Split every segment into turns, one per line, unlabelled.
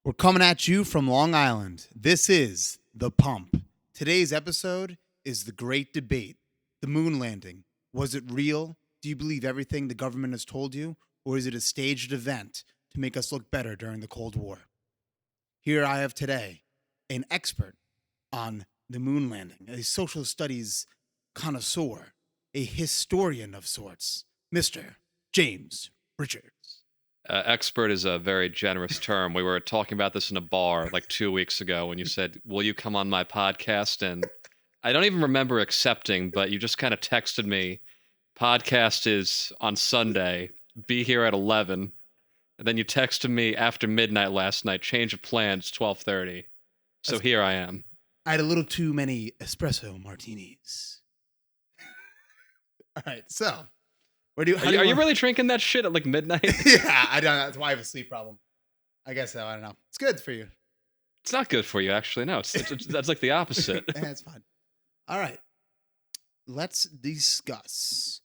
We're coming at you from Long Island. This is The Pump. Today's episode is the great debate. The moon landing. Was it real? Do you believe everything the government has told you? Or is it a staged event to make us look better during the Cold War? Here I have today an expert on the moon landing, a social studies connoisseur, a historian of sorts, Mr. James Richards.
Expert is a very generous term. We were talking about this in a bar like 2 weeks ago when you said, "Will you come on my podcast?" And I don't even remember accepting, but you just kind of texted me, "Podcast is on Sunday. Be here at 11." And then you texted me after midnight last night, "Change of plans, 12:30." So here I am.
I had a little too many espresso martinis. All right, so
Are you really drinking that shit at like midnight?
Yeah, I don't know. That's why I have a sleep problem. I guess so. I don't know. It's good for you.
It's not good for you, actually. No, that's like the opposite.
Yeah, it's fine. All right. Let's discuss.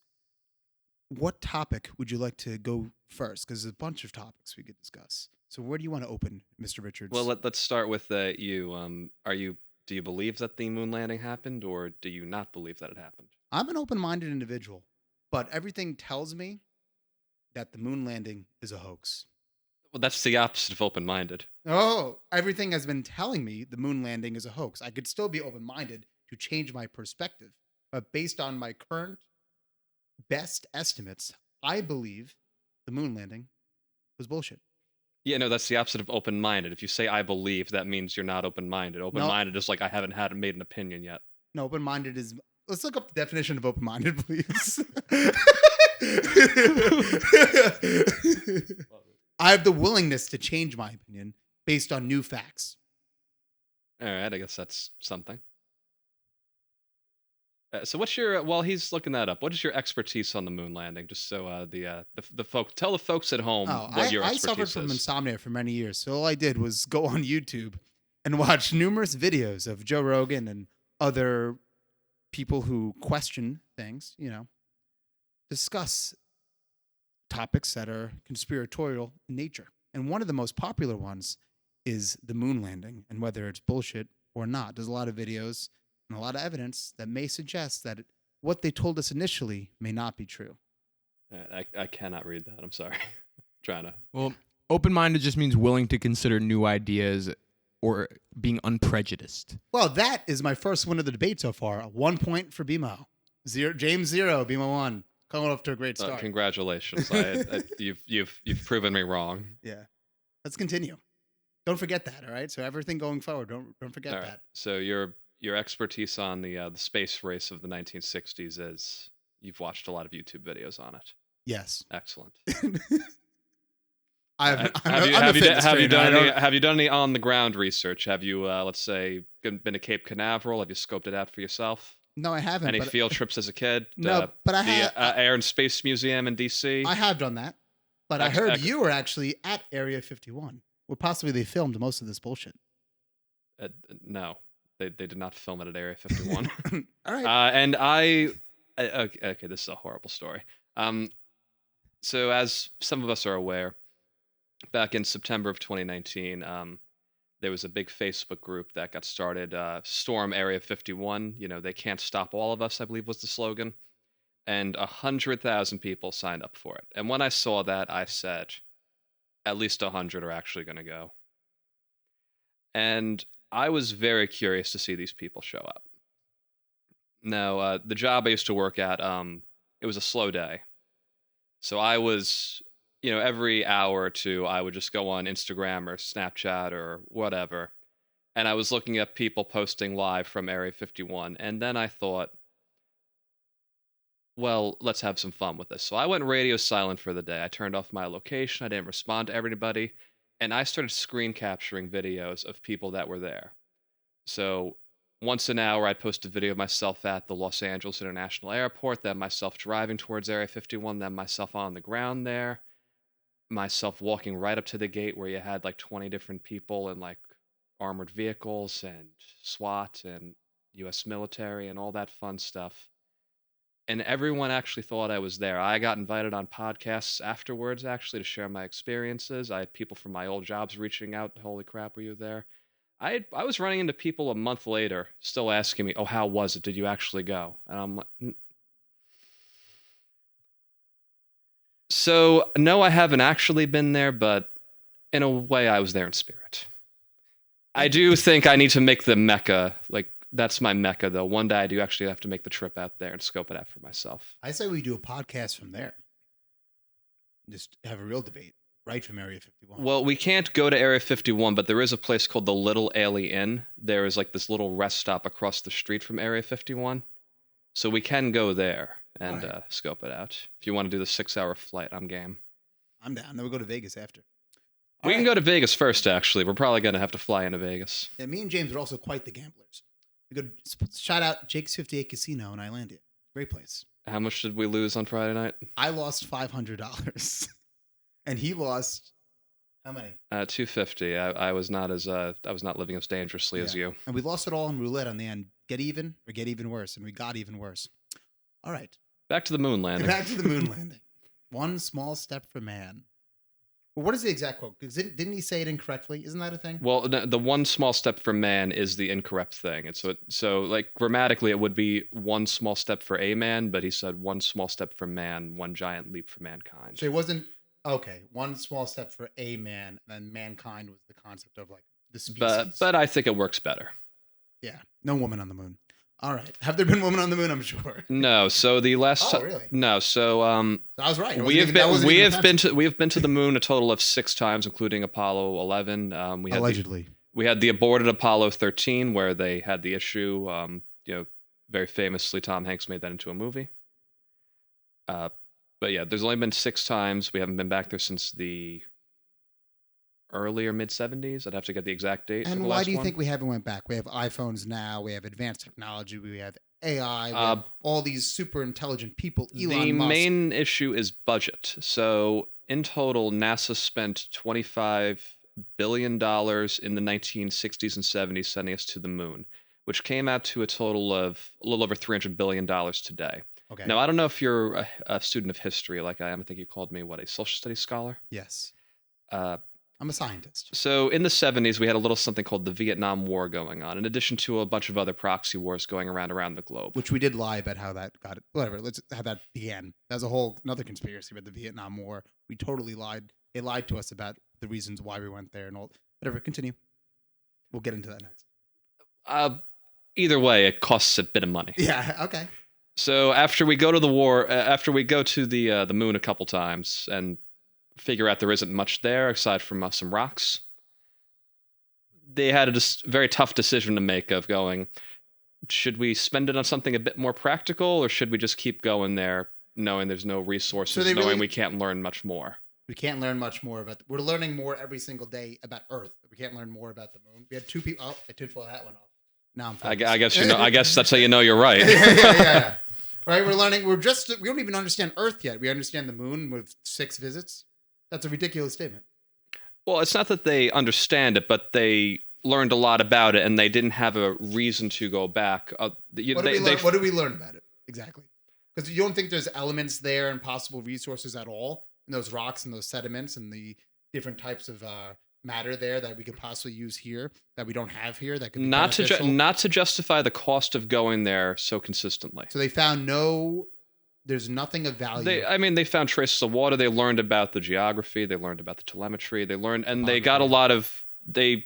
What topic would you like to go first? Because there's a bunch of topics we could discuss. So where do you want to open, Mr. Richards?
Well, let's start with you. Do you believe that the moon landing happened, or do you not believe that it happened?
I'm an open-minded individual, but everything tells me that the moon landing is a hoax.
Well, that's the opposite of open-minded.
Oh, everything has been telling me the moon landing is a hoax. I could still be open-minded to change my perspective, but based on my current best estimates, I believe the moon landing was bullshit.
Yeah, no, that's the opposite of open-minded. If you say "I believe," that means you're not open-minded. Open-minded is like I haven't made an opinion yet.
No, open-minded is. Let's look up the definition of open-minded, please. I have the willingness to change my opinion based on new facts.
All right, I guess that's something. So what's your, while he's looking that up, what is your expertise on the moon landing? Just so the folk, tell the folks at home what your expertise is.
I suffered from insomnia for many years, so all I did was go on YouTube and watch numerous videos of Joe Rogan and other people who question things, discuss topics that are conspiratorial in nature. And one of the most popular ones is the moon landing and whether it's bullshit or not. There's a lot of videos and a lot of evidence that may suggest that what they told us initially may not be true.
I cannot read that. I'm sorry. Trying to.
Well, open-minded just means willing to consider new ideas or being unprejudiced.
Well, that is my first win of the debate so far. 1 point for BMO. James 0, BMO 1. Coming off to a great start.
Congratulations. You've proven me wrong.
Yeah. Let's continue. Don't forget that, all right? So everything going forward, don't forget that.
So your expertise on the space race of the 1960s is you've watched a lot of YouTube videos on it.
Yes.
Excellent.
Have you
done any on the ground research? Have you, let's say, been to Cape Canaveral? Have you scoped it out for yourself?
No, I haven't.
Any field trips as a kid?
No, but I have.
The Air and Space Museum in D.C.?
I have done that. But I heard you were actually at Area 51, where possibly they filmed most of this bullshit.
No, they did not film it at Area 51.
All right.
And okay, this is a horrible story. So as some of us are aware, back in September of 2019, there was a big Facebook group that got started, Storm Area 51. They can't stop all of us, I believe was the slogan. And 100,000 people signed up for it. And when I saw that, I said, at least 100 are actually going to go. And I was very curious to see these people show up. Now, the job I used to work at, it was a slow day. So I was, every hour or two, I would just go on Instagram or Snapchat or whatever. And I was looking at people posting live from Area 51. And then I thought, well, let's have some fun with this. So I went radio silent for the day. I turned off my location. I didn't respond to everybody. And I started screen capturing videos of people that were there. So once an hour, I'd post a video of myself at the Los Angeles International Airport, then myself driving towards Area 51, then myself on the ground there, myself walking right up to the gate where you had like 20 different people in like armored vehicles and SWAT and U.S. military and all that fun stuff. and everyone actually thought I was there. I got invited on podcasts afterwards, actually, to share my experiences. I had people from my old jobs reaching out. Holy crap, were you there? I was running into people a month later, still asking me, "Oh, how was it? Did you actually go?" And I'm like, So no, I haven't actually been there, but in a way, I was there in spirit. I do think I need to make the Mecca. Like, that's my Mecca, though. One day I do actually have to make the trip out there and scope it out for myself.
I say we do a podcast from there. Just have a real debate right from Area 51.
Well, we can't go to Area 51, but there is a place called the Little Ailey Inn. There is like this little rest stop across the street from Area 51. So we can go there and
Alright.
scope it out. If you want to do the 6-hour flight, I'm game.
I'm down. Then we'll go to Vegas after.
We can go to Vegas first, actually. We're probably going to have to fly into Vegas.
Yeah, me and James are also quite the gamblers. We could shout out Jake's 58 Casino in Islandia. Great place.
How much did we lose on Friday night?
I lost $500, and he lost how many?
$250. I was not living as dangerously as
Yeah.
you.
And we lost it all in roulette on the end. Get even or get even worse, and we got even worse. All right,
Back to the moon landing.
back to the moon landing. One small step for man. Well, what is the exact quote? 'Cause didn't he say it incorrectly? Isn't that a thing?
Well, the one small step for man is the incorrect thing. And so like grammatically it would be one small step for a man, but he said one small step for man, one giant leap for mankind.
So it wasn't okay. One small step for a man, and mankind was the concept of like the species.
But I think it works better.
Yeah, no woman on the moon. All right, have there been women on the moon? I'm sure.
No, so the last
Oh, really?
No, so
I was right.
we have been to the moon a total of 6 times, including Apollo 11. We had
allegedly.
we had the aborted Apollo 13 where they had the issue. Very famously, Tom Hanks made that into a movie. But yeah, there's only been 6 times. We haven't been back there since the early or mid 70s. I'd have to get the exact date.
And why do you think we haven't went back? We have iPhones now. We have advanced technology. We have AI. We have all these super intelligent people. Elon Musk.
Main issue is budget. So in total, NASA spent $25 billion in the 1960s and 70s sending us to the moon, which came out to a total of a little over $300 billion today.
Okay.
Now, I don't know if you're a student of history like I am. I think you called me, a social studies scholar?
Yes.
Uh,
I'm a scientist.
So in the 70s, we had a little something called the Vietnam War going on, in addition to a bunch of other proxy wars going around the globe.
Which we did lie about how that got it. Whatever. Let's how that began. That was a whole another conspiracy about the Vietnam War. We totally lied. They lied to us about the reasons why we went there and all. Whatever. Continue. We'll get into that next.
Either way, it costs a bit of money.
Yeah. Okay.
So after we go to the war, after we go to the moon a couple times and figure out there isn't much there aside from some rocks, they had a very tough decision to make of going, should we spend it on something a bit more practical, or should we just keep going there knowing there's no resources, knowing we can't learn much more?
We can't learn much more about. We're learning more every single day about Earth. We can't learn more about the moon. We had 2 people. Oh, a tinfoil hat went off. Now I'm focused.
I guess I guess that's how you know you're right.
yeah. Right. We're learning. We don't even understand Earth yet. We understand the moon with 6 visits. That's a ridiculous statement.
Well, it's not that they understand it, but they learned a lot about it, and they didn't have a reason to go back.
What do we learn about it exactly? Because you don't think there's elements there and possible resources at all in those rocks and those sediments and the different types of matter there that we could possibly use here that we don't have here that could be
not
beneficial?
to justify the cost of going there so consistently.
So they found there's nothing of value.
They found traces of water. They learned about the geography. They learned about the telemetry. They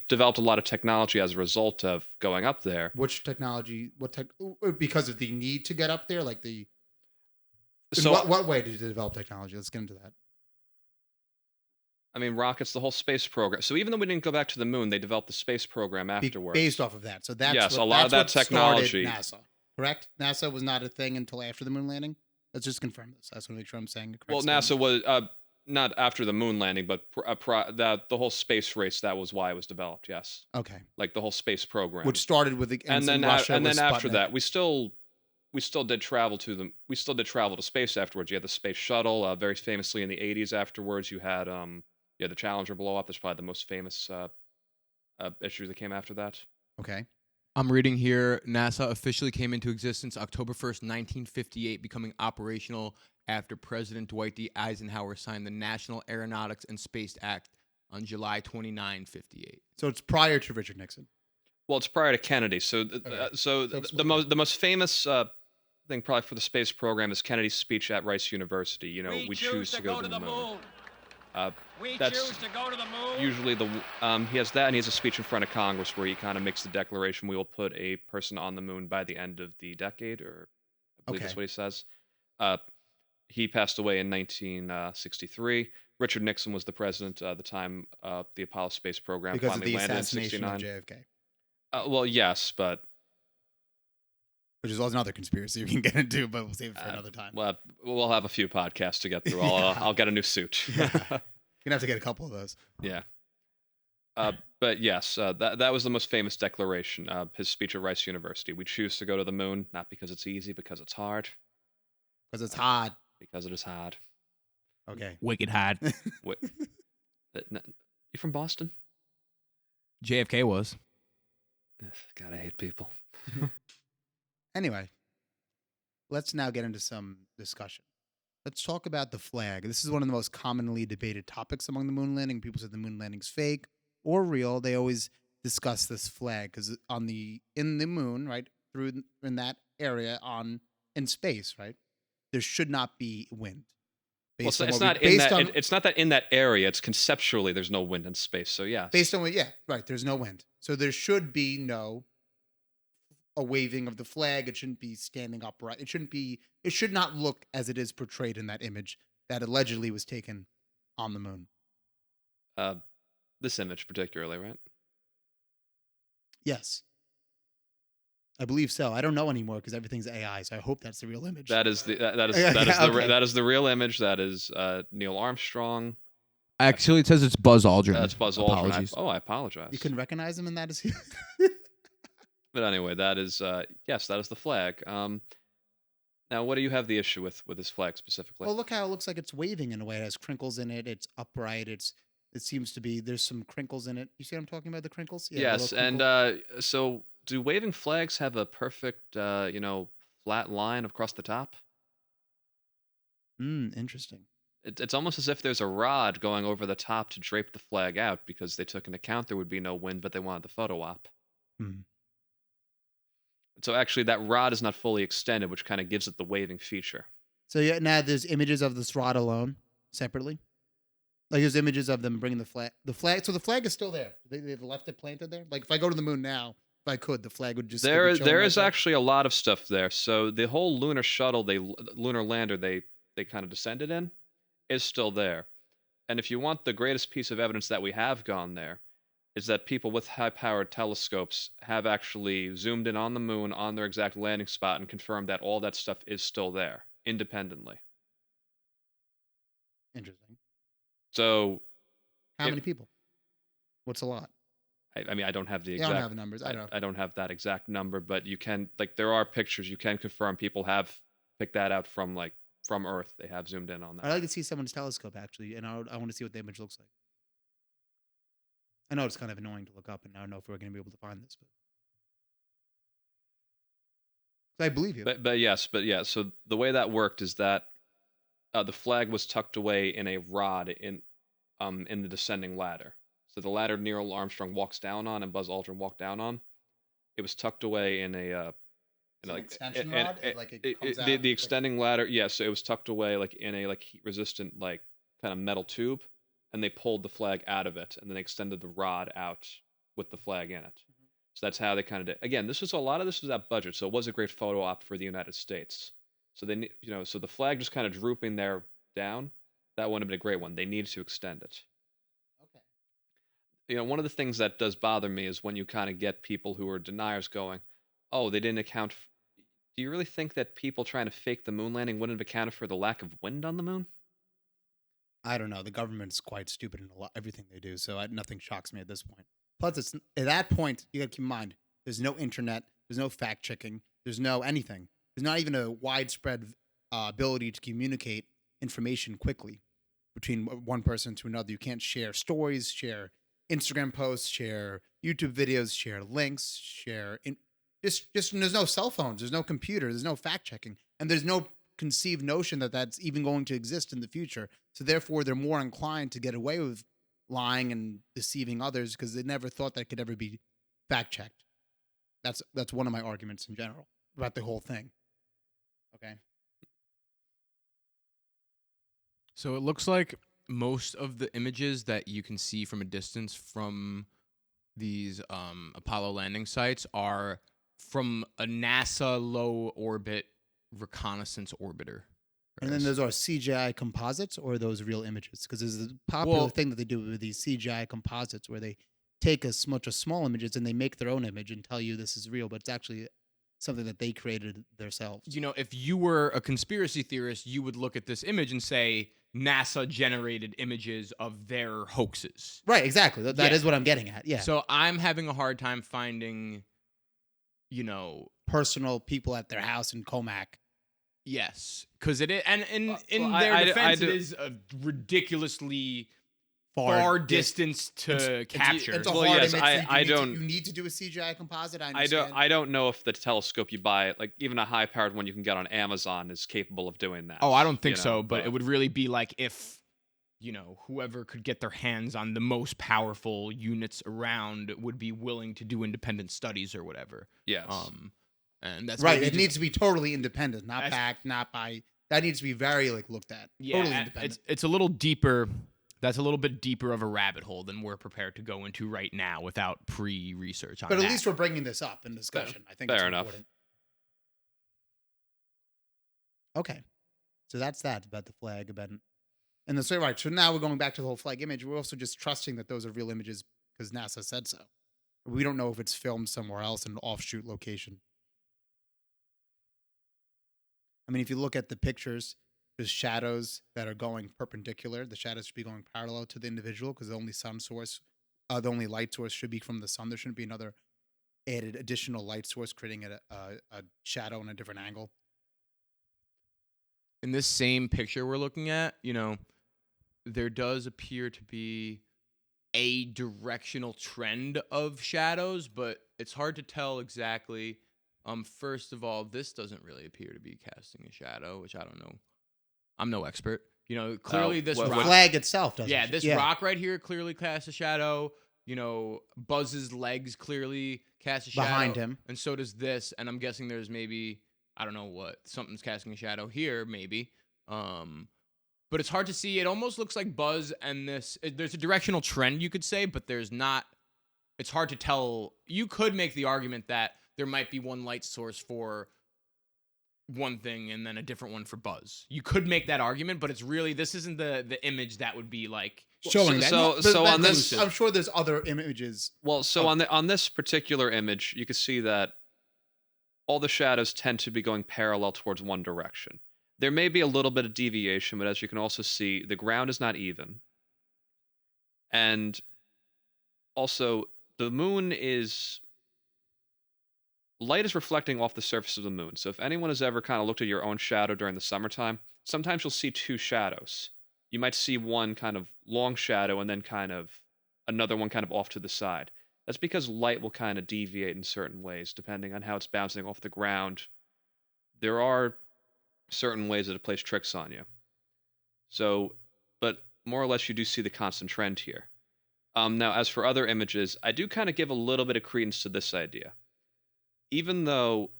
developed a lot of technology as a result of going up there.
Which technology? Because of the need to get up there, like the.
So
what way did you develop technology? Let's get into that.
Rockets, the whole space program. So even though we didn't go back to the moon, they developed the space program afterwards.
Based off of that. So that's
a lot of that technology.
NASA, correct? NASA was not a thing until after the moon landing. Let's just confirm this. I just want to make sure I'm saying the correct.
Well,
statement.
NASA was not after the moon landing, but the whole space race. That was why it was developed. Yes.
Okay.
Like the whole space program,
which started with the
and then
Russia
after
Sputnik.
that, we still did travel to space afterwards. You had the space shuttle, very famously in the 80s. Afterwards, you had the Challenger blow up. That's probably the most famous issue that came after that.
Okay.
I'm reading here, NASA officially came into existence October 1st, 1958, becoming operational after President Dwight D. Eisenhower signed the National Aeronautics and Space Act on July 29, 58.
So it's prior to Richard Nixon.
Well, it's prior to Kennedy. So,
Okay.
the
explain.
most famous thing probably for the space program is Kennedy's speech at Rice University. You know, we choose to go to the moon.
We
That's
choose to go to the moon.
usually he has that, and he has a speech in front of Congress where he kind of makes the declaration: we will put a person on the moon by the end of the decade, or I believe that's
Okay.
what he says. Uh, he passed away in 1963. Richard Nixon was the president at the time the Apollo space program
Because of
finally
the
landed in
assassination of
'69.
JFK,
Well, yes, but
which is also another conspiracy we can get into, but we'll save it for another time.
well, we'll have a few podcasts to get through. I'll get a new suit.
You're gonna have to get a couple of those.
Yeah. But yes, that was the most famous declaration. His speech at Rice University. We choose to go to the moon, not because it's easy, because it's hard.
Because it's hard.
Because it is hard.
Okay.
Wicked hard.
What? You from Boston?
JFK was.
Ugh, God, I hate people.
Anyway, let's now get into some discussion. Let's talk about the flag. This is one of the most commonly debated topics among the moon landing. People say the moon landing's fake or real. They always discuss this flag because in the moon, right, through in that area in space, right, there should not be wind.
Well,
Based on
it's
what we-
not in
based
that.
on-
It's not that in that area. It's conceptually there's no wind in space. So yes.
Based on what, yeah, right. There's no wind, so there should be a waving of the flag. It shouldn't be standing upright. It shouldn't be. It should not look as it is portrayed in that image that allegedly was taken on the moon.
This image particularly, right?
Yes, I believe so. I don't know anymore because everything's AI. So I hope that's the real image.
That is the
Okay.
that is the real image. That is Neil Armstrong.
Actually, it says it's Buzz Aldrin.
That's Buzz Aldrin.
Apologies.
I apologize.
You can recognize him, and that is.
But anyway, that is yes, that is the flag. Now, what do you have the issue with this flag specifically?
Well, look how it looks like it's waving in a way. It has crinkles in it. It's upright. It seems to be. There's some crinkles in it. You see what I'm talking about? The crinkles. Yeah, the
Yes,
little
and
crinkle.
so do waving flags have a perfect flat line across the top?
Interesting.
It's almost as if there's a rod going over the top to drape the flag out because they took into account there would be no wind, but they wanted the photo op.
Hmm.
So actually, that rod is not fully extended, which kind of gives it the waving feature.
So yeah, now there's images of this rod alone separately. Like there's images of them bringing the flag. So the flag is still there. They've left it planted there. Like if I go to the moon now, if I could, the flag would just still be chilling
There
right
is
there.
actually a lot of stuff there. So the whole lunar shuttle, lunar lander, they kind of descended in, is still there. And if you want the greatest piece of evidence that we have gone there, is that people with high-powered telescopes have actually zoomed in on the moon on their exact landing spot and confirmed that all that stuff is still there independently.
Interesting.
So,
How
It-
many people? What's a lot?
I mean, I don't have the
You
exact.
don't have numbers. I don't.
I don't have that exact number, but you can there are pictures you can confirm people have picked that out from Earth. They have zoomed in on that.
I'd like to see someone's telescope actually, and I want to see what the image looks like. I know it's kind of annoying to look up, and I don't know if we're going to be able to find this, but I believe you.
But yes, So the way that worked is that the flag was tucked away in a rod in the descending ladder. So the ladder Neil Armstrong walks down on and Buzz Aldrin walked down on, it was tucked away in a
It's an extension rod? Like it comes out,
the
like-
extending ladder. Yeah, so it was tucked away like in a heat resistant kind of metal tube, and they pulled the flag out of it, and then they extended the rod out with the flag in it. So that's how they kind of did. Again, a lot of this was at budget, so it was a great photo op for the United States. So so the flag just kind of drooping there down, that wouldn't have been a great one. They needed to extend it.
Okay.
One of the things that does bother me is when you kind of get people who are deniers going, "Oh, they didn't account." Do you really think that people trying to fake the moon landing wouldn't have accounted for the lack of wind on the moon?
I don't know. The government's quite stupid in everything they do, so nothing shocks me at this point. Plus, it's at that point you got to keep in mind there's no internet, there's no fact checking, there's no anything. There's not even a widespread ability to communicate information quickly between one person to another. You can't share stories, share Instagram posts, share YouTube videos, share links, share Just there's no cell phones, there's no computer, there's no fact checking, and there's no conceived notion that that's even going to exist in the future. So therefore, they're more inclined to get away with lying and deceiving others because they never thought that could ever be fact checked. That's one of my arguments in general about the whole thing. Okay.
So it looks like most of the images that you can see from a distance from these Apollo landing sites are from a NASA low orbit reconnaissance orbiter.
And then those are CGI composites or those real images? Because there's a popular thing that they do with these CGI composites where they take a bunch of small images and they make their own image and tell you this is real, but it's actually something that they created themselves.
You know, if you were a conspiracy theorist, you would look at this image and say NASA generated images of their hoaxes.
Right, exactly. That is what I'm getting at. Yeah.
So I'm having a hard time finding,
personal people at their house in Comac.
Yes, because it is, and in
well,
their defense,
it
is a ridiculously far distance to capture.
It's a
Well,
hard
yes,
image.
I
You need to do a CGI composite. I
I
understand.
don't know if the telescope you buy, like even a high-powered one you can get on Amazon, is capable of doing that.
Oh, I don't think
you know,
so, but it would really be like if, whoever could get their hands on the most powerful units around would be willing to do independent studies or whatever.
Yes.
And that's
right. It needs to be totally independent, not backed, not by. That needs to be very looked at.
Yeah,
totally independent.
it's a little deeper. That's a little bit deeper of a rabbit hole than we're prepared to go into right now without pre-research on
But
that.
at least we're bringing this up in discussion. I think
Fair
it's
enough.
important. Okay, so that's that about the flag event. And so right. So now we're going back to the whole flag image. We're also just trusting that those are real images because NASA said so. We don't know if it's filmed somewhere else in an offshoot location. I mean, if you look at the pictures, there's shadows that are going perpendicular. The shadows should be going parallel to the individual because the only the only light source should be from the sun. There shouldn't be another added additional light source creating a shadow in a different angle.
In this same picture we're looking at, there does appear to be a directional trend of shadows, but it's hard to tell exactly. First of all, this doesn't really appear to be casting a shadow, which I don't know. I'm no expert. Clearly this
The
rock,
flag itself doesn't.
yeah, this rock right here clearly casts a shadow. Buzz's legs clearly cast a shadow
Behind him.
and so does this. And I'm guessing there's maybe, I don't know what, something's casting a shadow here, maybe. But it's hard to see. It almost looks like Buzz and this. There's a directional trend, you could say, but there's not. It's hard to tell. You could make the argument that there might be one light source for one thing and then a different one for Buzz. You could make that argument, but it's really, this isn't the image that would be like
showing that.
So on this,
I'm sure there's other images.
well, so on this particular image, you can see that all the shadows tend to be going parallel towards one direction. There may be a little bit of deviation, but as you can also see, the ground is not even. And also, the moon is... light is reflecting off the surface of the moon. So if anyone has ever kind of looked at your own shadow during the summertime, sometimes you'll see two shadows. You might see one kind of long shadow and then kind of another one kind of off to the side. That's because light will kind of deviate in certain ways, depending on how it's bouncing off the ground. There are certain ways that it plays tricks on you. So, but more or less you do see the constant trend here. Now, as for other images, I do kind of give a little bit of credence to this idea. Even though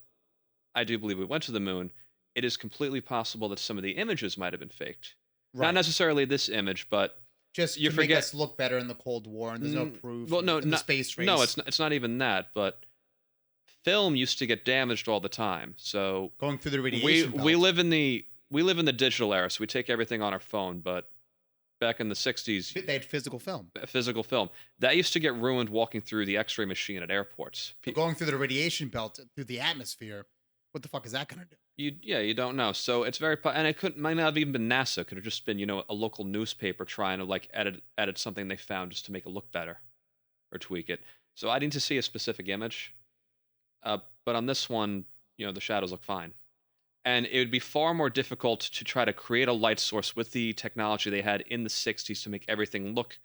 I do believe we went to the moon, it is completely possible that some of the images might have been faked. Right. Not necessarily this image, but
just to make us look better in the Cold War, and there's no proof.
Well, no,
in the space race.
No, it's not even that. But film used to get damaged all the time. So
going through the radiation belt.
we live in the digital era, so we take everything on our phone. But back in the 60s,
they had physical film.
Physical film that used to get ruined walking through the X-ray machine at airports.
Going through the radiation belt through the atmosphere. What the fuck is that gonna do?
You don't know. So it's very, and it might not have even been NASA. It could have just been a local newspaper trying to like edit something they found just to make it look better, or tweak it. So I need to see a specific image, but on this one, the shadows look fine, and it would be far more difficult to try to create a light source with the technology they had in the 60s to make everything look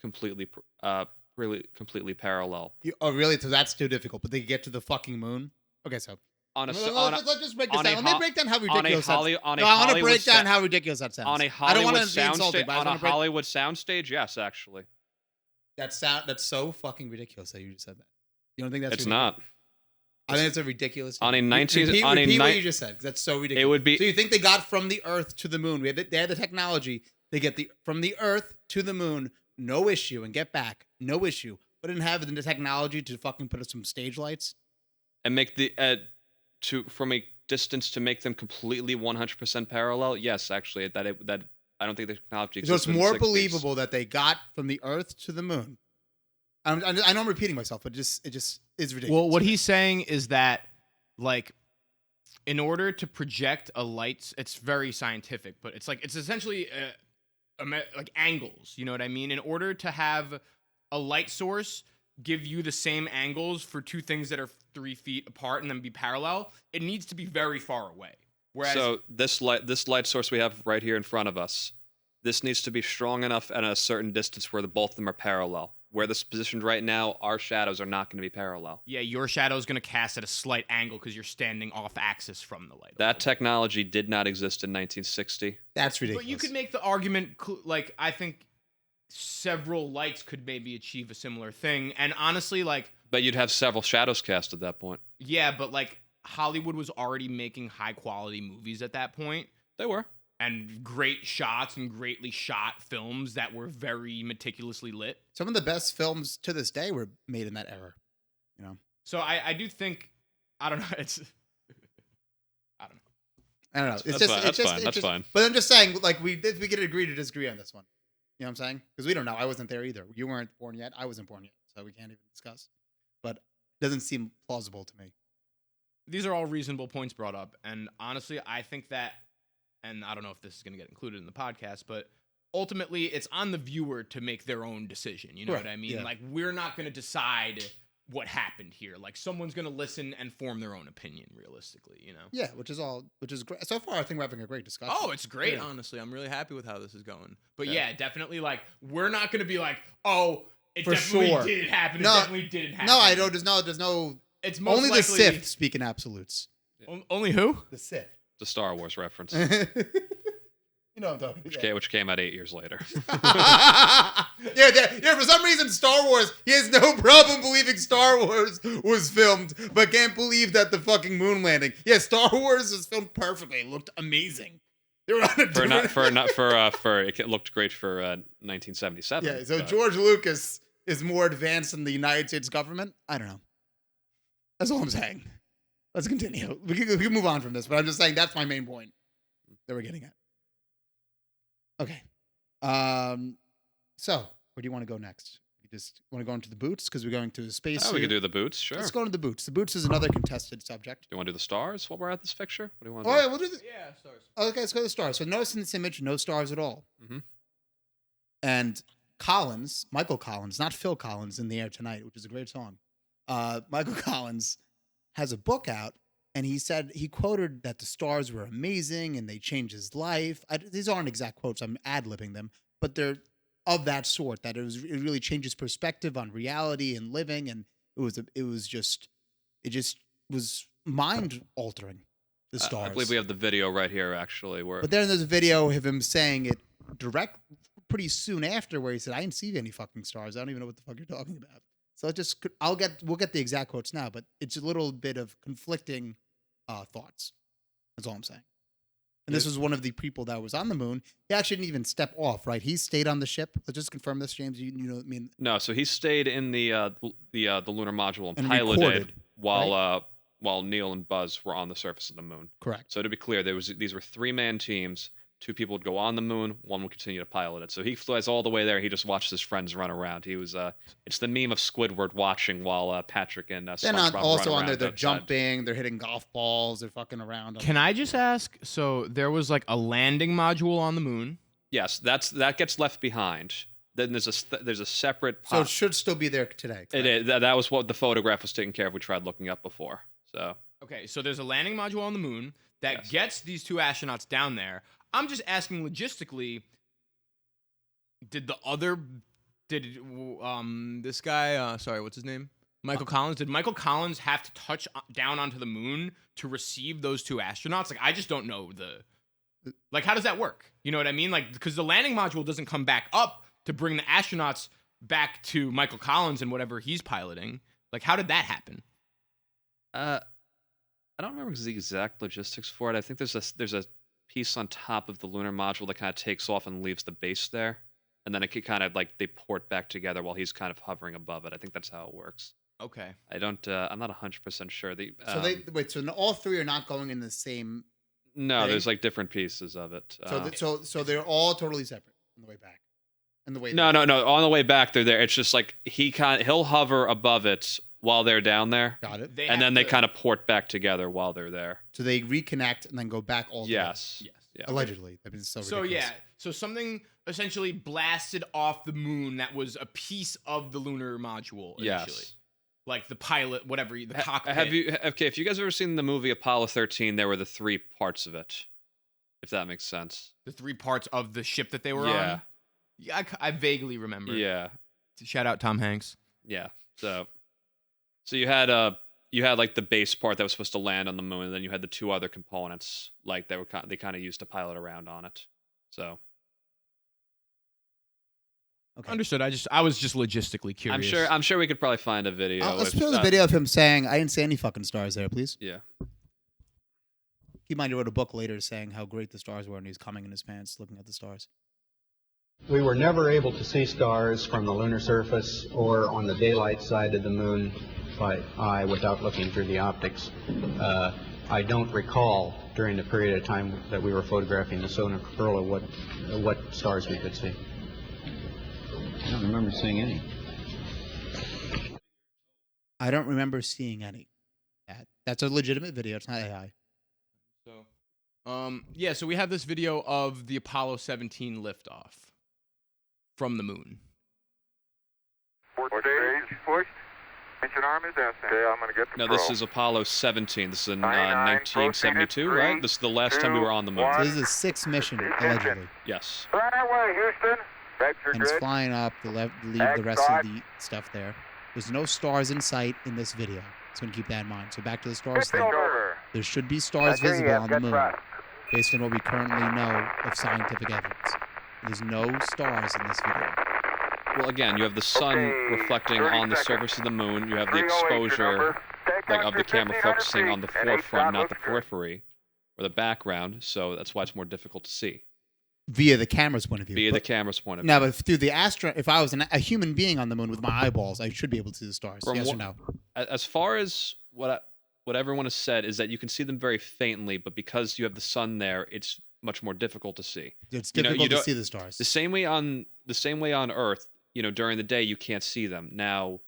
really completely parallel.
Oh, really? So that's too difficult. But they get to the fucking moon. Okay, so
On a,
let's just break this
on a
down. Let me
ho-
break down how
on a
ridiculous that
Holly, on a
No, I want to
Hollywood
break down
sa-
how ridiculous that sounds.
on a
I don't
Hollywood
want to be insulting,
soundstage.
but I
On
just
a
want to break.
Hollywood soundstage, yes, actually,
That's so fucking ridiculous that you just said that. You don't think that's
it's
ridiculous?
not.
I think it's a ridiculous.
On a
statement.
19
repeat,
on a
repeat what
ni-
you just said. 'Cause that's so ridiculous.
It would be.
So you think they got from the Earth to the moon? They had the technology. They get from the Earth to the moon, no issue, and get back, no issue. But didn't have the technology to fucking put up some stage lights.
And make the from a distance to make them completely 100% parallel. Yes, actually, that I don't think the technology.
So it's
existed in the
more
60s.
believable that they got from the Earth to the moon. I know I'm repeating myself, but it just is ridiculous.
Well, what he's saying is that, like, in order to project a light, it's very scientific, but it's essentially like angles. You know what I mean? In order to have a light source give you the same angles for two things that are 3 feet apart and then be parallel, it needs to be very far away. Whereas,
So this light source we have right here in front of us, this needs to be strong enough at a certain distance where both of them are parallel. Where this is positioned right now, our shadows are not going to be parallel.
yeah, your shadow is going to cast at a slight angle because you're standing off axis from the light.
That technology did not exist in 1960.
That's ridiculous.
But you could make the argument, like, I think several lights could maybe achieve a similar thing. And honestly, like,
But you'd have several shadows cast at that point.
yeah, but like Hollywood was already making high quality movies at that point.
They were.
And great shots and greatly shot films that were very meticulously lit.
Some of the best films to this day were made in that era. You know.
So I do think, I don't know, I don't know.
I don't know. It's
That's
just
fine.
it's just
That's fine.
But I'm just saying, like we could agree to disagree on this one. You know what I'm saying? Because we don't know. I wasn't there either. You weren't born yet. I wasn't born yet, so we can't even discuss. But it doesn't seem plausible to me.
These are all reasonable points brought up. And honestly, I think that, and I don't know if this is going to get included in the podcast, but ultimately it's on the viewer to make their own decision. You know
Right,
what I mean?
yeah.
Like, we're not going to decide what happened here. Like, someone's going to listen and form their own opinion realistically, you know?
Yeah, which is great. So far, I think we're having a great discussion.
Oh, it's great,
Yeah.
honestly. I'm really happy with how this is going. But
Yeah.
yeah, definitely, like, we're not going to be like, oh, it
For
definitely
sure.
didn't happen.
No,
it definitely didn't happen.
No, I don't. There's no.
It's most
Only the
likely,
Sith speak in absolutes.
Only who?
The Sith.
The Star Wars reference,
You know what I'm talking about.
which came out 8 years later.
Yeah. For some reason, Star Wars. He has no problem believing Star Wars was filmed, but can't believe that the fucking moon landing. Yeah, Star Wars was filmed perfectly. It looked amazing. They were on a
It looked great for 1977.
Yeah. So
but-
George Lucas is more advanced than the United States government. I don't know. That's all I'm saying. Let's continue. We can move on from this, but I'm just saying that's my main point that we're getting at. Okay. So where do you want to go next? You just want to go into the boots because we're going to the space.
Oh, we could do the boots, sure.
Let's go into the boots. The boots is another contested subject.
Do you want to do the stars while we're at this picture? What do you want
Oh
to do?
yeah, we'll do the.
Yeah, stars.
Okay, let's go to the stars. So notice in this image, no stars at all.
Mhm.
And Michael Collins, not Phil Collins, In the Air Tonight, which is a great song. Michael Collins has a book out, and he quoted that the stars were amazing and they changed his life. These aren't exact quotes; I'm ad-libbing them, but they're of that sort. That it really changed his perspective on reality and living, and it just was mind altering. The stars.
I believe we have the video right here, actually. Where
But then there's a video of him saying it pretty soon after, where he said, "I didn't see any fucking stars. I don't even know what the fuck you're talking about." So we'll get the exact quotes now, but it's a little bit of conflicting thoughts. That's all I'm saying. And this was one of the people that was on the moon. He actually didn't even step off, right? He stayed on the ship. Let's just confirm this, James. You know what I mean?
no, so he stayed in the lunar module and,
And
piloted
recorded,
while Neil and Buzz were on the surface of the moon.
Correct.
So to be clear, these were 3-man teams. 2 people would go on the moon, 1 would continue to pilot it. So he flies all the way there. He just watched his friends run around. He was it's the meme of Squidward watching while Patrick and
They're
SpongeBob
not also
run
on there.
around
They're
outside.
jumping. They're hitting golf balls. They're fucking around.
Can I just ask? So there was like a landing module on the moon.
Yes, that gets left behind. Then there's a separate.
So it should still be there today.
It is. That was what the photograph was taking care of. We tried looking up before. So
Okay, so there's a landing module on the moon that
Yes.
gets these 2 astronauts down there. I'm just asking logistically, did this guy, sorry, what's his name? Michael Collins? Did Michael Collins have to touch down onto the moon to receive those 2 astronauts? Like, I just don't know like, how does that work? You know what I mean? Like, because the landing module doesn't come back up to bring the astronauts back to Michael Collins and whatever he's piloting. Like, how did that happen?
I don't remember the exact logistics for it. I think there's a piece on top of the lunar module that kind of takes off and leaves the base there, and then it could kind of like they port back together while he's kind of hovering above it. I think that's how it works.
Okay.
I don't. I'm not 100% sure.
So they wait. So all 3 are not going in the same.
No,
thing?
there's like different pieces of it.
So they're all totally separate on the way back. And the way
no. On the way back, they're there. It's just like he'll hover above it while they're down there.
Got it.
And then they kind of port back together while they're there.
So they reconnect and then go back all together.
Yes. Yeah.
Allegedly. That means so ridiculous.
yeah. So something essentially blasted off the moon that was a piece of the lunar module initially.
Yes.
Like the pilot, whatever, the cockpit.
If you guys have ever seen the movie Apollo 13, there were the 3 parts of it. If that makes sense.
The 3 parts of the ship that they were
Yeah.
on? Yeah, I vaguely remember.
Yeah.
Shout out Tom Hanks.
Yeah. So you had like the base part that was supposed to land on the moon, and then you had the 2 other components like they kind of used to pilot around on it. So
Okay.
Understood. I was just logistically curious.
I'm sure we could probably find a video.
Let's put a video of him saying, "I didn't see any fucking stars there, please."
Yeah.
Keep in mind, he wrote a book later saying how great the stars were, and he was coming in his pants looking at the stars.
We were never able to see stars from the lunar surface or on the daylight side of the moon by eye without looking through the optics. I don't recall during the period of time that we were photographing the solar corona what stars we could see.
I don't remember seeing any.
I don't remember seeing any. That's a legitimate video. It's not AI.
So we have this video of the Apollo 17 liftoff from the moon.
Stage pushed. Mission arm is ascent. Okay, I'm going to get the
No, this is Apollo 17. This is in 1972, right? This is the last time we were on the moon.
So this is the 6th mission, allegedly.
Yes.
Fly away, Houston. That's your
And it's
good.
flying up to leave the rest of the stuff there. There's no stars in sight in this video. So keep that in mind. So back to the stars thing.
Over.
There should be stars visible on the moon, based on what we currently know of scientific evidence. There's no stars in this video.
Well, again, you have the sun reflecting on the surface of the moon. You have the exposure of the camera focusing on the forefront, not the periphery or the background. So that's why it's more difficult to see.
Via the camera's point of view.
Via the camera's point of view.
No, but through the if I was a human being on the moon with my eyeballs, I should be able to see the stars. Yes or no?
As far as what everyone has said is that you can see them very faintly, but because you have the sun there, it's much more difficult to see.
It's difficult to see the stars.
The same way on Earth, during the day you can't see them. Now,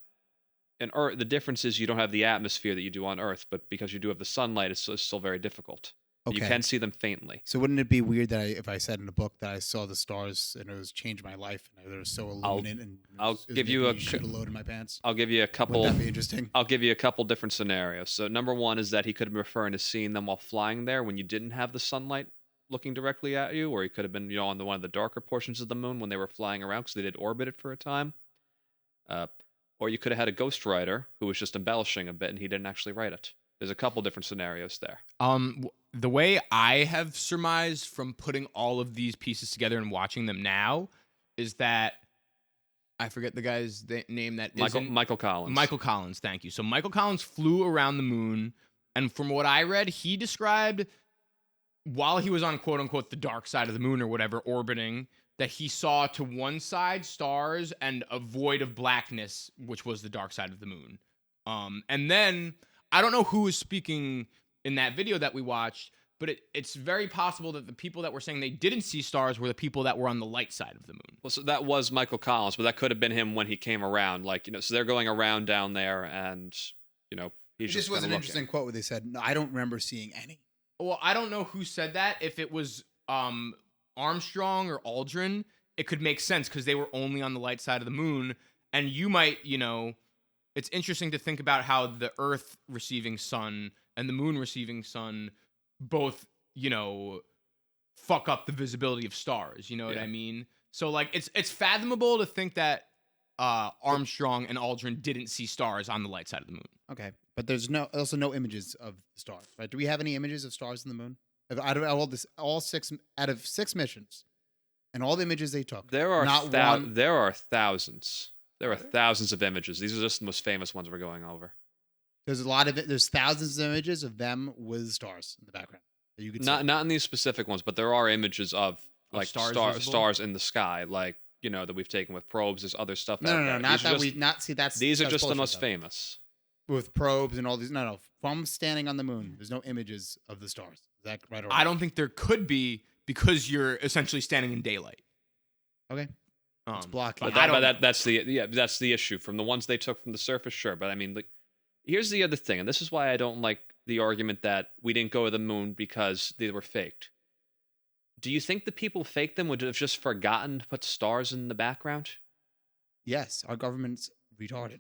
in Earth, the difference is you don't have the atmosphere that you do on Earth, but because you do have the sunlight, it's still very difficult.
Okay.
You can see them faintly.
So wouldn't it be weird that if I said in a book that I saw the stars and it was changed my life and it was so illuminant
I'll give you a
should have load in my pants?
I'll give you a couple.
Wouldn't that be interesting?
I'll give you a couple different scenarios. So number one is that he could have been referring to seeing them while flying there when you didn't have the sunlight looking directly at you, or he could have been on one of the darker portions of the moon when they were flying around because they did orbit it for a time. Or you could have had a ghostwriter who was just embellishing a bit and he didn't actually write it. There's a couple different scenarios there.
The way I have surmised from putting all of these pieces together and watching them now is that I forget the guy's name that
Michael Collins.
Michael Collins, thank you. So Michael Collins flew around the moon, and from what I read, he described while he was on quote unquote the dark side of the moon or whatever, orbiting, that he saw to one side stars and a void of blackness, which was the dark side of the moon. And then I don't know who was speaking in that video that we watched, but it's very possible that the people that were saying they didn't see stars were the people that were on the light side of the moon.
Well, so that was Michael Collins, but that could have been him when he came around. So they're going around down there, and he's
It just was an interesting quote where they said, "No, I don't remember seeing any."
Well, I don't know who said that. If it was Armstrong or Aldrin, it could make sense because they were only on the light side of the moon, and you might, it's interesting to think about how the Earth receiving sun and the moon receiving sun both, fuck up the visibility of stars. You know what I mean? So it's fathomable to think that Armstrong and Aldrin didn't see stars on the light side of the moon.
Okay, but there's also no images of the stars, right? Do we have any images of stars in the moon? Out of all 6 missions, and all the images they took,
There are
not one.
there are thousands. There are thousands of images. These are just the most famous ones we're going over.
There's a lot of it. There's thousands of images of them with stars in the background that you could see.
Not in these specific ones, but there are images of like
stars
stars in the sky, like that we've taken with probes. There's other stuff.
No,
out
no,
there.
not
These are
that
just-
we not see. That's
These are
that's
just the
bullshit,
most
though.
famous.
With probes and all these. No, from standing on the moon, there's no images of the stars. Is that right or wrong?
I don't think there could be because you're essentially standing in daylight.
Okay. It's blocking.
But
That's the issue. From the ones they took from the surface, sure. But I mean, like, here's the other thing, and this is why I don't like the argument that we didn't go to the moon because they were faked. Do you think the people faked them would have just forgotten to put stars in the background?
Yes, our government's retarded.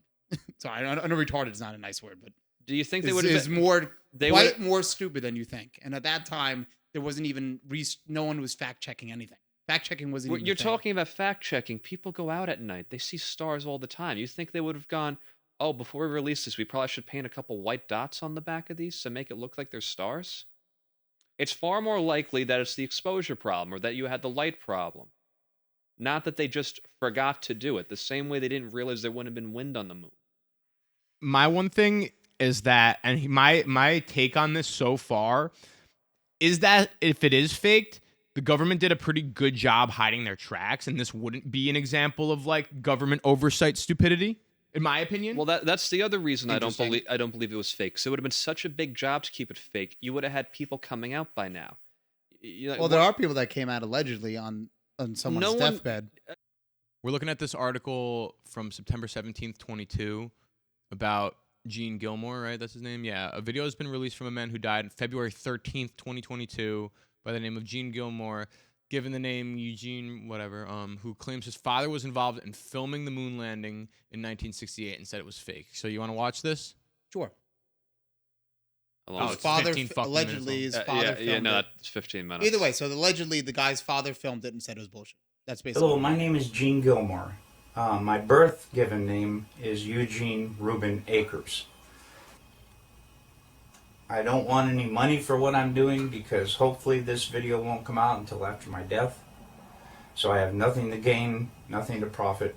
Sorry, I know retarded is not a nice word, but
Do you think they would have
is more
they
quite
would-
more stupid than you think. And at that time, there wasn't even no one was fact checking anything. Fact checking wasn't. Even
You're
a thing.
talking about fact checking. People go out at night. They see stars all the time. You think they would have gone, oh, before we release this, we probably should paint a couple white dots on the back of these to make it look like they're stars? It's far more likely that it's the exposure problem or that you had the light problem. Not that they just forgot to do it, the same way they didn't realize there wouldn't have been wind on the moon.
My one thing is that, and my take on this so far is that if it is faked, the government did a pretty good job hiding their tracks, and this wouldn't be an example of like government oversight stupidity, in my opinion.
Well, that's the other reason I don't
Interesting.
believe it was fake. So it would have been such a big job to keep it fake. You would have had people coming out by now.
Well, there are people that came out allegedly on someone's
No one-
deathbed.
We're looking at this article from September 17th, 22, about Gene Gilmore, right? That's his name? Yeah. A video has been released from a man who died February 13th, 2022, by the name of Gene Gilmore, given the name Eugene whatever, who claims his father was involved in filming the moon landing in 1968 and said it was fake. So you want to watch this?
Sure.
How long
Oh,
was
His
it's
father
15 fucking
allegedly
minutes
his father filmed it.
that's 15 minutes.
Either way, so allegedly the guy's father filmed it and said it was bullshit. That's basically.
Hello, my name is Gene Gilmore. My birth given name is Eugene Reuben Akers. I don't want any money for what I'm doing because hopefully this video won't come out until after my death. So I have nothing to gain, nothing to profit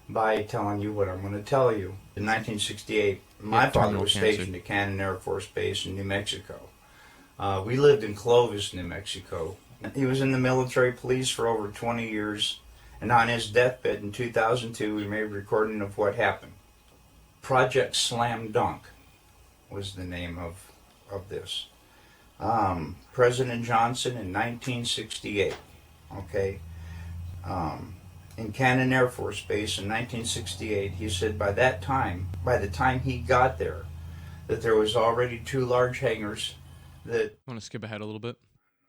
by telling you what I'm going to tell you. In 1968, my father
terminal
was
cancer.
stationed at Cannon Air Force Base in New Mexico. We lived in Clovis, New Mexico. He was in the military police for over 20 years, and on his deathbed in 2002, we made a recording of what happened. Project Slam Dunk was the name of this. President Johnson in 1968, okay? In Cannon Air Force Base in 1968, he said by the time he got there, that there was already 2 large hangars that
Want to skip ahead a little bit?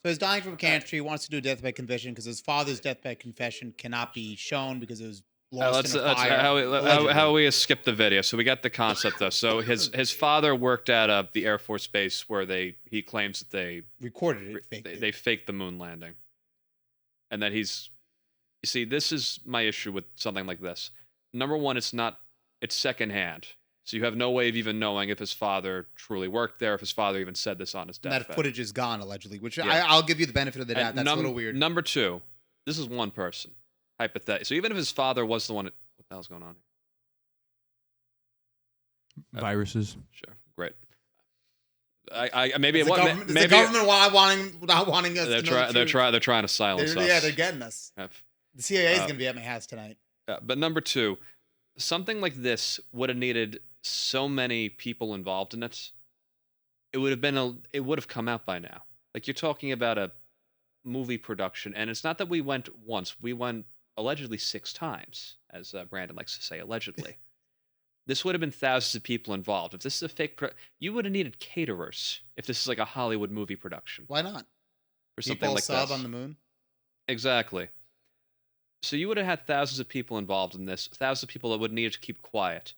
So he's dying from cancer. He wants to do a deathbed confession because his father's deathbed confession cannot be shown because it was lost in a fire.
How we skip the video. So we got the concept though. So his father worked at the Air Force Base where he claims that they
Recorded it. Faked it.
they faked the moon landing, and that he's. You see, this is my issue with something like this. Number one, it's secondhand. So you have no way of even knowing if his father truly worked there, if his father even said this on his
And
deathbed.
that footage is gone allegedly, which
Yeah.
I'll give you the benefit of the doubt.
And
That's a little weird.
Number two, this is one person, hypothetically. So even if his father was the one, what the hell's going on here?
Viruses.
Sure, great. I maybe
It's
it
the
was
government,
maybe
it's the government not wanting us
they're
to know the truth.
they're trying to silence us.
Yeah, they're getting us.
Yeah.
The CIA is going to be at my house tonight.
But number two, something like this would have needed so many people involved in it. It would have come out by now. Like you're talking about a movie production, and it's not that we went once. We went allegedly 6 times, as Brandon likes to say, allegedly. This would have been thousands of people involved. If this is a fake, you would have needed caterers. If this is like a Hollywood movie production,
Why not?
or something
People
like
sub
this.
on the moon.
Exactly. So you would have had thousands of people involved in this, thousands of people that would need to keep quiet.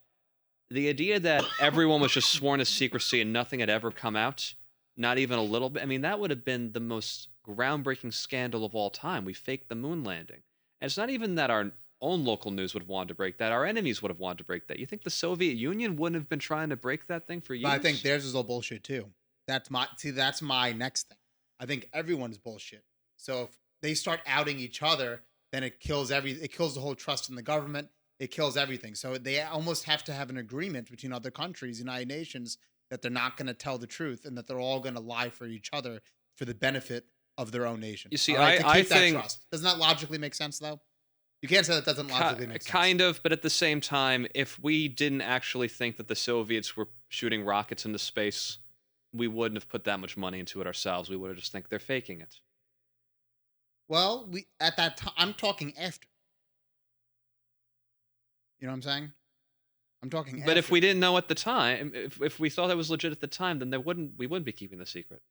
The idea that everyone was just sworn to secrecy and nothing had ever come out, not even a little bit, I mean, that would have been the most groundbreaking scandal of all time. We faked the moon landing. And it's not even that our own local news would have wanted to break that. Our enemies would have wanted to break that. You think the Soviet Union wouldn't have been trying to break that thing for years?
But I think theirs is all bullshit too. That's my next thing. I think everyone's bullshit. So if they start outing each other, then it kills the whole trust in the government. It kills everything. So they almost have to have an agreement between other countries, United Nations, that they're not going to tell the truth and that they're all going to lie for each other for the benefit of their own nation.
You see,
to keep that
think
trust. Doesn't that logically make sense, though? You can't say that doesn't logically make sense.
Kind of, but at the same time, if we didn't actually think that the Soviets were shooting rockets into space, we wouldn't have put that much money into it ourselves. We would have just think they're faking it.
Well, at that time, I'm talking after. You know what I'm saying? I'm talking after.
But if we didn't know at the time, if we thought that was legit at the time, then we wouldn't be keeping the secret.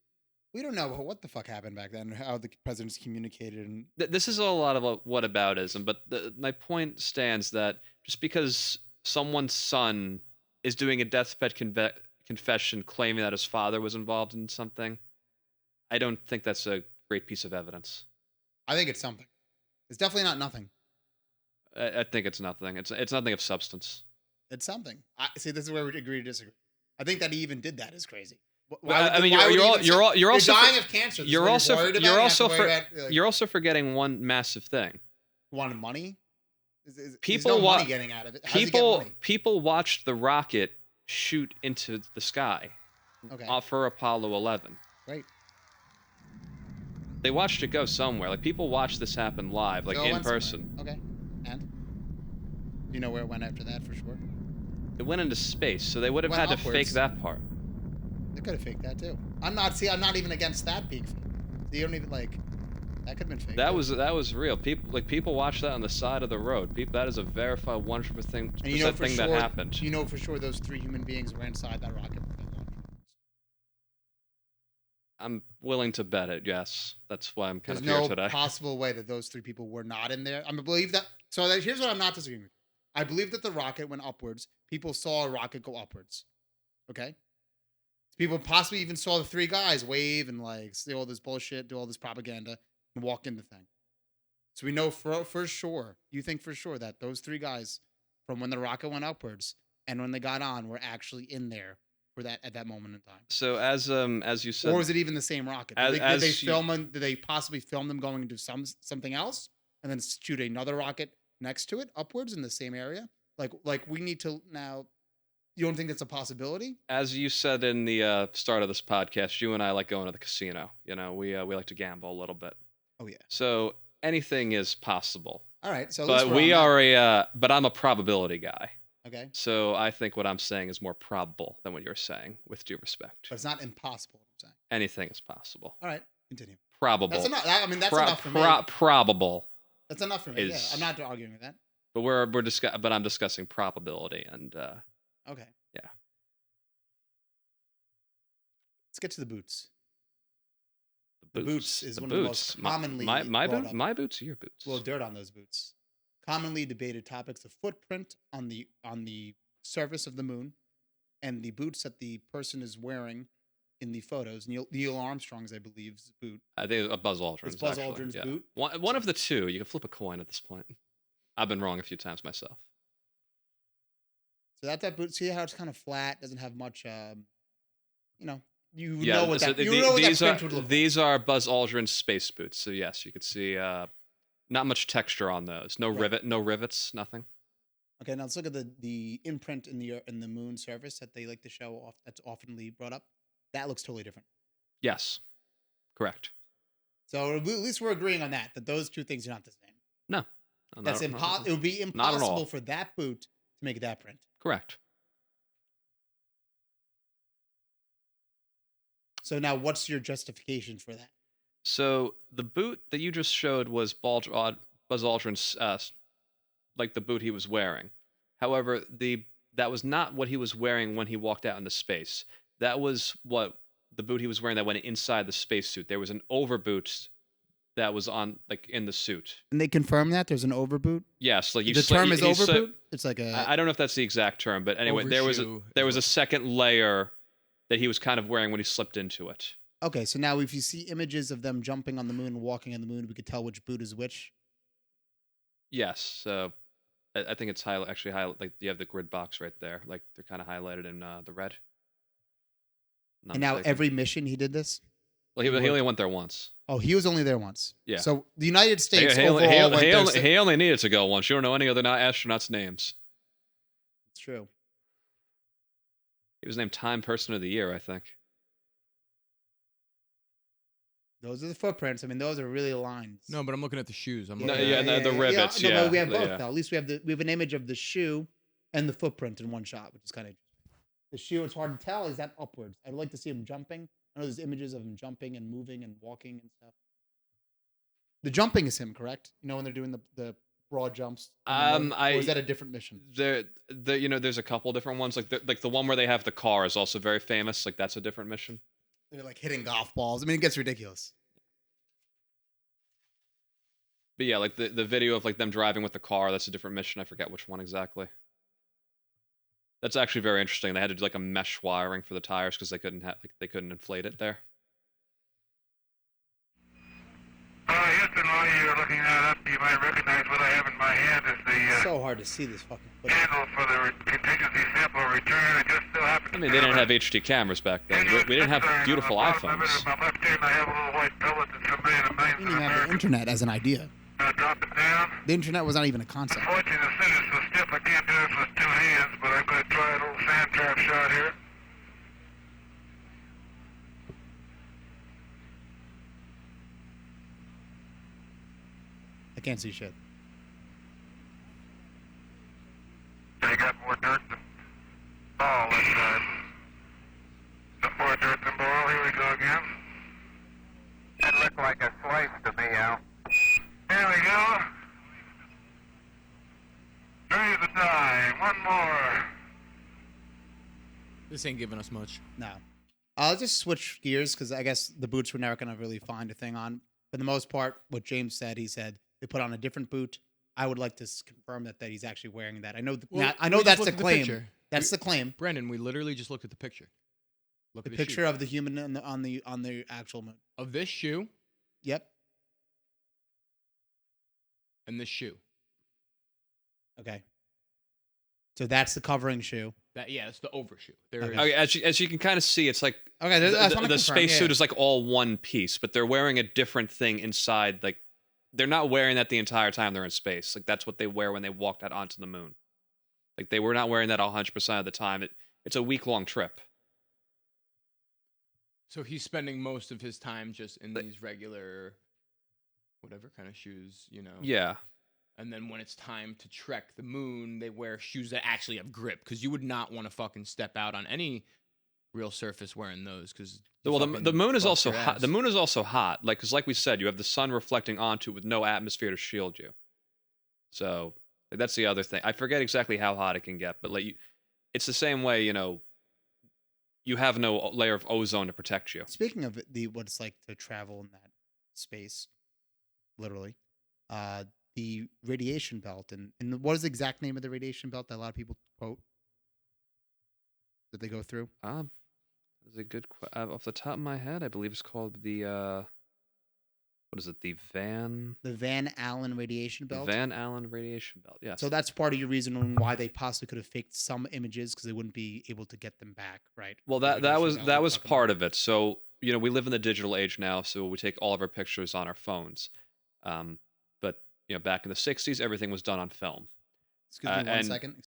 We don't know what the fuck happened back then, how the presidents communicated. And
This is a lot of whataboutism, but my point stands that just because someone's son is doing a deathbed confession claiming that his father was involved in something, I don't think that's a great piece of evidence.
I think it's something. It's definitely not nothing.
I think it's nothing. It's nothing of substance.
It's something. See, this is where we agree to disagree. I think that he even did that is crazy.
You're also
dying of cancer.
You're also forgetting one massive thing.
Wanted money.
People
there's no money getting out of it. How does he get money?
People watched the rocket shoot into the sky.
Okay.
For Apollo 11.
Right.
They watched it go somewhere. Like people watched this happen live, like in person.
Okay. And do you know where it went after that for sure?
It went into space, so they would have had to fake that part.
They could have faked that too. I'm not even against that being fake. You don't even like that could have been fake.
That was real. People watched that on the side of the road. That is a verified 100% thing that happened.
You know for sure those 3 human beings were inside that rocket.
I'm willing to bet it. Yes, that's why I'm kind of
here
today.
There's no possible way that those 3 people were not in there. I believe that. So here's what I'm not disagreeing with. I believe that the rocket went upwards. People saw a rocket go upwards. Okay. People possibly even saw the 3 guys wave and like say all this bullshit, do all this propaganda, and walk in the thing. So we know for sure. You think for sure that those 3 guys, from when the rocket went upwards and when they got on, were actually in there for that at that moment in time.
So as you said,
or was it even the same rocket? Did they possibly film them going into something else and then shoot another rocket next to it upwards in the same area? Like we need to now. You don't think that's a possibility?
As you said in the start of this podcast, you and I like going to the casino. You know, we like to gamble a little bit.
Oh yeah.
So anything is possible.
All right. So
but but I'm a probability guy.
Okay.
So I think what I'm saying is more probable than what you're saying, with due respect.
But it's not impossible. I'm saying
anything is possible.
All right. Continue.
Probable.
That's enough. I mean, that's enough for me.
Probable.
That's enough for me. Yeah, I'm not arguing with that.
But but I'm discussing probability and.
Okay.
Yeah.
Let's get to the boots.
The
boots is one of the most commonly
my boots or your boots?
A little dirt on those boots. Commonly debated topics: the footprint on the surface of the moon, and the boots that the person is wearing in the photos. Neil Armstrong's, I believe, boot.
I think a Buzz Aldrin's.
It's Buzz Aldrin's boot.
One of the two. You can flip a coin at this point. I've been wrong a few times myself.
So that boot. See how it's kind of flat, doesn't have much. Know what that.
These are Buzz Aldrin's space boots. So yes, you could see not much texture on those. No rivets, nothing.
Okay, now let's look at the imprint in the moon surface that they like to show off. That's oftenly brought up. That looks totally different.
Yes, correct.
So at least we're agreeing on that those 2 things are not the same.
No,
that's impossible. It would be impossible for that boot to make that print.
Correct.
So now what's your justification for that?
So the boot that you just showed was Buzz Aldrin's, like the boot he was wearing. However, that was not what he was wearing when he walked out into space. That was what the boot he was wearing that went inside the spacesuit. There was an overboot that was on in the suit.
And they confirm that there's an overboot?
Yes, like
the term is overboot? It's like
I don't know if that's the exact term, but anyway, there was a second layer that he was kind of wearing when he slipped into it.
Okay, so now if you see images of them jumping on the moon and walking on the moon, we could tell which boot is which.
Yes. So I think it's actually highlight, like you have the grid box right there. Like they're kind of highlighted in the red. Not
And now
mistaken.
every mission he did this.
Well, he only went there once.
Oh, he was only there once.
Yeah.
So the United States
He
overall went there.
he only needed to go once. You don't know any other astronauts' names.
It's true.
He was named Time Person of the Year, I think.
Those are the footprints. I mean, those are really lines.
No, but I'm looking at the shoes. I'm
No,
looking
yeah,
at
the rivets.
No,
Yeah,
but we have both
yeah.
though. At least we have an image of the shoe and the footprint in one shot, which is kind of the shoe. It's hard to tell. Is that upwards? I'd like to see him jumping. I know there's images of him jumping and moving and walking and stuff. The jumping is him, correct? You know when they're doing the broad jumps. Or is that a different mission?
There's a couple different ones. Like the one where they have the car is also very famous. Like that's a different mission.
They're like hitting golf balls. I mean, it gets ridiculous.
But yeah, like the video of like them driving with the car, that's a different mission. I forget which one exactly. That's actually very interesting. They had to do like a mesh wiring for the tires because they couldn't inflate it there.
Houston, while you're looking that up, you might recognize what I have in my hand as
It's
the
so hard to see this fucking footage.
handle for the contingency sample return. It just still happens.
I mean, they didn't have HD cameras back then. We didn't have beautiful iPhones.
My left hand, I have a little white pellet that's conveying a
We
millions
didn't
of
even have the
Americans.
internet as an idea.
Drop it down.
The internet was not even a concept.
Unfortunately, the scissors so stiff I can't do it with two hands, but I'm going to try a little sand trap shot here.
I can't see shit.
They got more dirt than ball this time. Some more dirt than ball. Here we go again. That looked like a slice to me, Al. Here we go. Breathe the die. One more.
This ain't giving us much.
No. I'll just switch gears because I guess the boots were never going to really find a thing on. For the most part, what James said, he said they put on a different boot. I would like to confirm that he's actually wearing that. I know. I know
we just
that's
looked
the
at the
claim.
picture.
That's the claim.
Brandon, we literally just looked at the picture. Look
The
at
picture
shoe.
of the human on the actual moon.
Of this shoe
Yep.
and this shoe.
Okay. So that's the covering shoe.
It's the overshoe. There
Okay.
is
Okay, as you can kind of see, it's like
Okay.
the spacesuit is like all one piece, but they're wearing a different thing inside. Like they're not wearing that the entire time they're in space. Like that's what they wear when they walked out onto the moon. Like they were not wearing that 100% of the time. It's a week-long trip.
So he's spending most of his time just in these regular, whatever kind of shoes, you know.
Yeah.
And then when it's time to trek the moon, they wear shoes that actually have grip because you would not want to fucking step out on any real surface wearing those because.
Well, the moon is also hot. The moon is also hot, because like we said, you have the sun reflecting onto it with no atmosphere to shield you. So like, that's the other thing. I forget exactly how hot it can get, but it's the same way. You have no layer of ozone to protect you.
Speaking of what it's like to travel in that space, literally, the radiation belt and what is the exact name of the radiation belt that a lot of people quote that they go through?
That's a good off the top of my head. I believe it's called the what is it? The
Van Allen radiation belt.
Van Allen radiation belt. Yes.
So that's part of your reason why they possibly could have faked some images because they wouldn't be able to get them back, right?
Well, that was part of it. So we live in the digital age now, so we take all of our pictures on our phones. But back in the '60s, everything was done on film.
Excuse me 1 second.